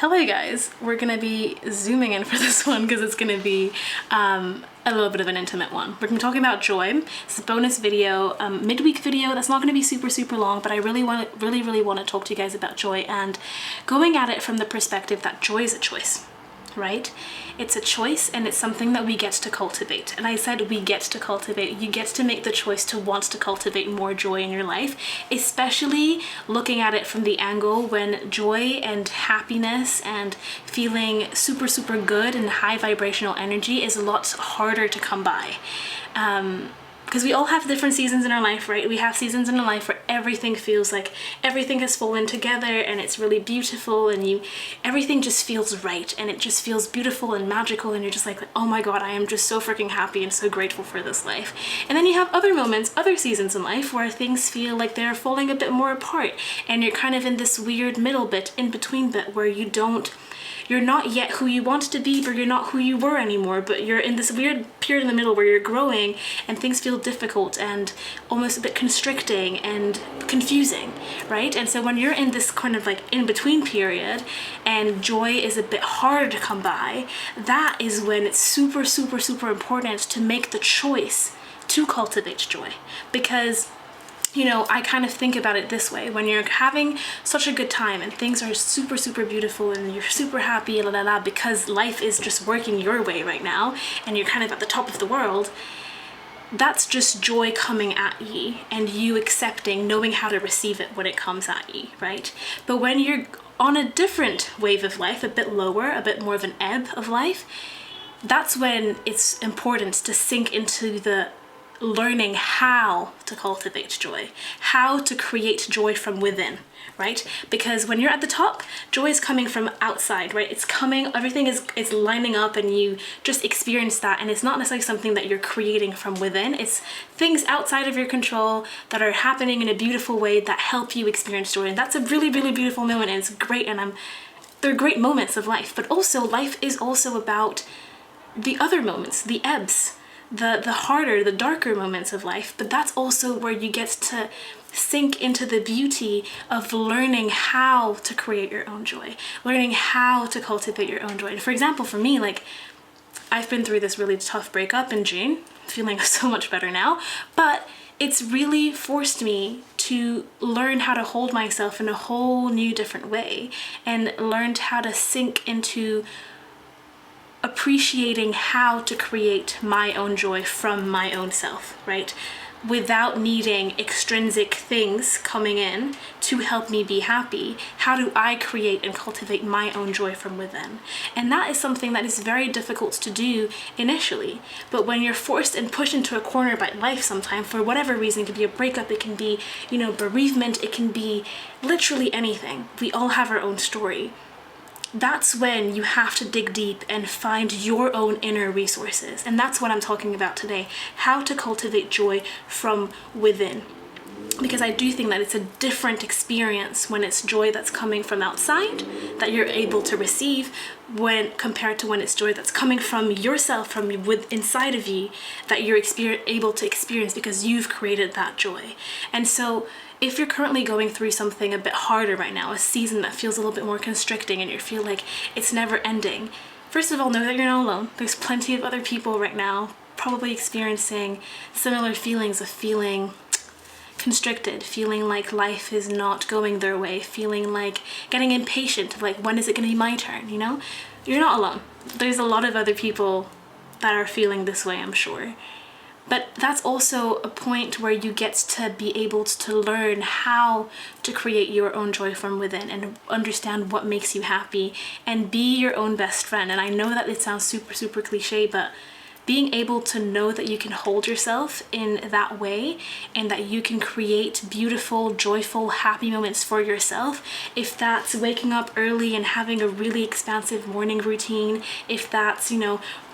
Hello guys, we're gonna be zooming in for this one because it's gonna be a little bit of an intimate one. We're gonna be talking about joy. It's a bonus video, midweek video that's not gonna be super long, but I really want to talk to you guys about joy and going at it from the perspective that joy is a choice, right? It's a choice and it's something that we get to cultivate. And I said we get to cultivate. You get to make the choice to want to cultivate more joy in your life, especially looking at it from the angle when joy and happiness and feeling super good and high vibrational energy is a lot harder to come by. Because we all have different seasons in our life, right? We have seasons in our life where everything feels like everything has fallen together and it's really beautiful and everything just feels right and it just feels beautiful and magical and you're just like, oh my God, I am just so freaking happy and so grateful for this life. And then you have other moments, other seasons in life where things feel like they're falling a bit more apart and you're kind of in this weird middle bit, in between bit where you're not yet who you want to be, but you're not who you were anymore, but you're in this weird period in the middle where you're growing and things feel difficult and almost a bit constricting and confusing, right? And so when you're in this kind of like in-between period and joy is a bit harder to come by, that is when it's super important to make the choice to cultivate joy. Because you know, I kind of think about it this way. When you're having such a good time and things are super beautiful and you're super happy, because life is just working your way right now and you're kind of at the top of the world, that's just joy coming at ye and you accepting, knowing how to receive it when it comes at ye, right? But when you're on a different wave of life, a bit lower, a bit more of an ebb of life, that's when it's important to sink into the learning how to cultivate joy, how to create joy from within, right? Because when you're at the top, joy is coming from outside, right? It's coming, everything is lining up and you just experience that, and it's not necessarily something that you're creating from within. It's things outside of your control that are happening in a beautiful way that help you experience joy. And that's a really beautiful moment and it's great, and they're great moments of life. But also life is also about the other moments, the ebbs, the harder, the darker moments of life. But that's also where you get to sink into the beauty of learning how to create your own joy, learning how to cultivate your own joy. And for example, for me, like, I've been through this really tough breakup in June, feeling so much better now, but it's really forced me to learn how to hold myself in a whole new different way and learned how to sink into appreciating how to create my own joy from my own self, right? Without needing extrinsic things coming in to help me be happy. How do I create and cultivate my own joy from within? And that is something that is very difficult to do initially. But when you're forced and pushed into a corner by life sometime, for whatever reason, it can be a breakup, it can be, bereavement, it can be literally anything. We all have our own story. That's when you have to dig deep and find your own inner resources. And that's what I'm talking about today, how to cultivate joy from within. Because I do think that it's a different experience when it's joy that's coming from outside that you're able to receive, when compared to when it's joy that's coming from yourself, from inside of you, that you're able to experience because you've created that joy. And so if you're currently going through something a bit harder right now, a season that feels a little bit more constricting and you feel like it's never ending, first of all, know that you're not alone. There's plenty of other people right now probably experiencing similar feelings of feeling constricted, feeling like life is not going their way, feeling like getting impatient, like when is it going to be my turn, You're not alone. There's a lot of other people that are feeling this way, I'm sure. But that's also a point where you get to be able to learn how to create your own joy from within and understand what makes you happy and be your own best friend. And I know that it sounds super cliche, but being able to know that you can hold yourself in that way and that you can create beautiful, joyful, happy moments for yourself, if that's waking up early and having a really expansive morning routine, if that's,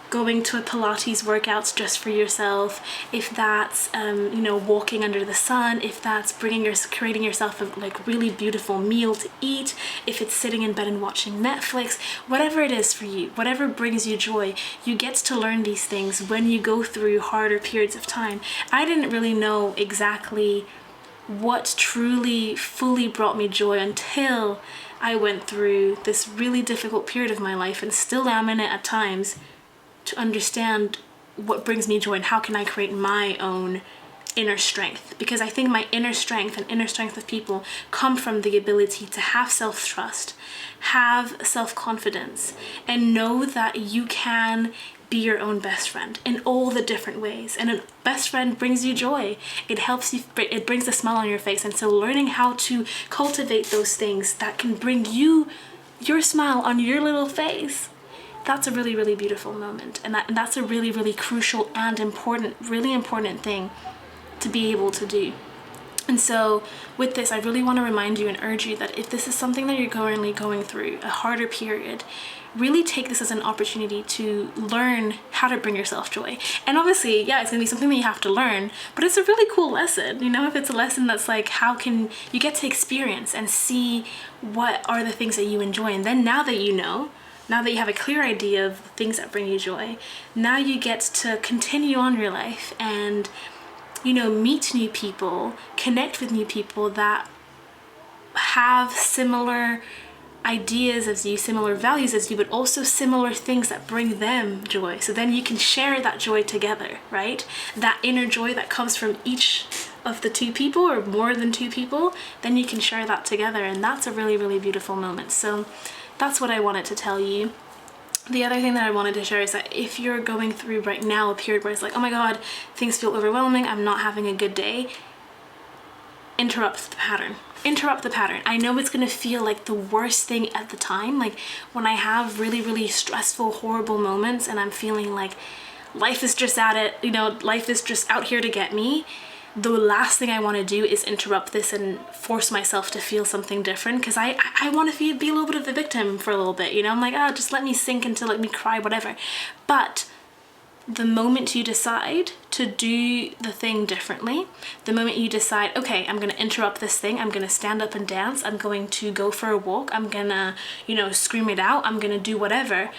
going to a Pilates workouts just for yourself, if that's walking under the sun, if that's creating yourself a really beautiful meal to eat, if it's sitting in bed and watching Netflix, whatever it is for you, whatever brings you joy, you get to learn these things when you go through harder periods of time. I didn't really know exactly what truly fully brought me joy until I went through this really difficult period of my life, and still am in it at times, to understand what brings me joy and how can I create my own inner strength. Because I think my inner strength and inner strength of people come from the ability to have self-trust, have self-confidence, and know that you can be your own best friend in all the different ways. And a best friend brings you joy. It helps you, it brings a smile on your face. And so learning how to cultivate those things that can bring you your smile on your little face, that's a really, really beautiful moment. And that's a really, really crucial and important, really important thing to be able to do. And so with this, I really want to remind you and urge you that if this is something that you're currently going through, a harder period, really take this as an opportunity to learn how to bring yourself joy. And obviously, yeah, it's gonna be something that you have to learn, but it's a really cool lesson. You know, if it's a lesson that's like, how can you get to experience and see what are the things that you enjoy? And then now that you know, now that you have a clear idea of the things that bring you joy, now you get to continue on your life and, you know, meet new people, connect with new people that have similar ideas as you, similar values as you, but also similar things that bring them joy. So then you can share that joy together, right? That inner joy that comes from each of the two people or more than two people, then you can share that together. And that's a really, really beautiful moment. So that's what I wanted to tell you. The other thing that I wanted to share is that if you're going through right now a period where it's like, oh my God, things feel overwhelming, I'm not having a good day, interrupt the pattern. Interrupt the pattern. I know it's gonna feel like the worst thing at the time. Like when I have really, really stressful, horrible moments and I'm feeling like life is just at it, you know, life is just out here to get me, the last thing I want to do is interrupt this and force myself to feel something different, because I want to be a little bit of the victim for a little bit, you know. I'm like, oh, just let me sink into, let me cry, whatever. But the moment you decide to do the thing differently, the moment you decide, okay, I'm going to interrupt this thing, I'm going to stand up and dance, I'm going to go for a walk, I'm going to, you know, scream it out, I'm going to do whatever,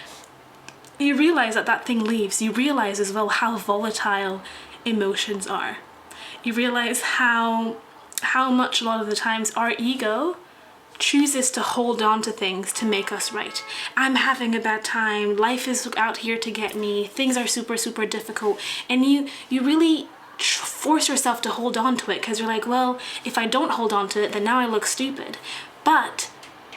you realize that that thing leaves. You realize as well how volatile emotions are. You realize how much a lot of the times our ego chooses to hold on to things to make us right. I'm having a bad time, life is out here to get me, things are super, super difficult, and you really force yourself to hold on to it because you're like, well, if I don't hold on to it, then now I look stupid. But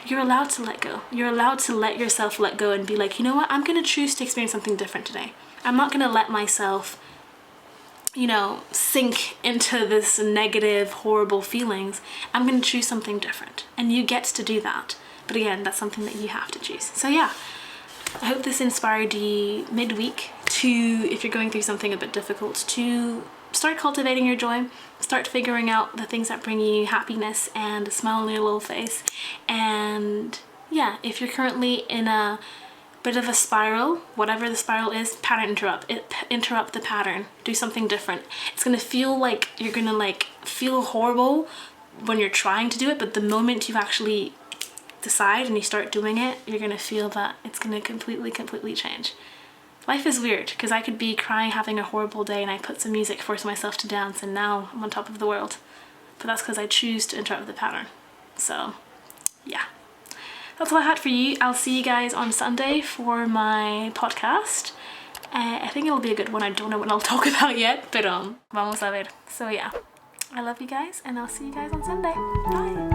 you're allowed to let go. You're allowed to let yourself let go and be like, you know what, I'm gonna choose to experience something different today. I'm not gonna let myself, you know, sink into this negative, horrible feelings. I'm going to choose something different. And you get to do that. But again, that's something that you have to choose. So yeah, I hope this inspired you midweek to, if you're going through something a bit difficult, to start cultivating your joy, start figuring out the things that bring you happiness and a smile on your little face. And yeah, if you're currently in a bit of a spiral, whatever the spiral is, pattern interrupt the pattern, do something different. It's gonna feel like you're gonna like feel horrible when you're trying to do it, but the moment you actually decide and you start doing it, you're gonna feel that it's gonna completely change. Life is weird because I could be crying, having a horrible day, and I put some music, force myself to dance, and now I'm on top of the world. But that's because I choose to interrupt the pattern. So yeah. That's all I had for you. I'll see you guys on Sunday for my podcast. I think it'll be a good one. I don't know what I'll talk about yet, but vamos a ver. So yeah, I love you guys and I'll see you guys on Sunday. Bye.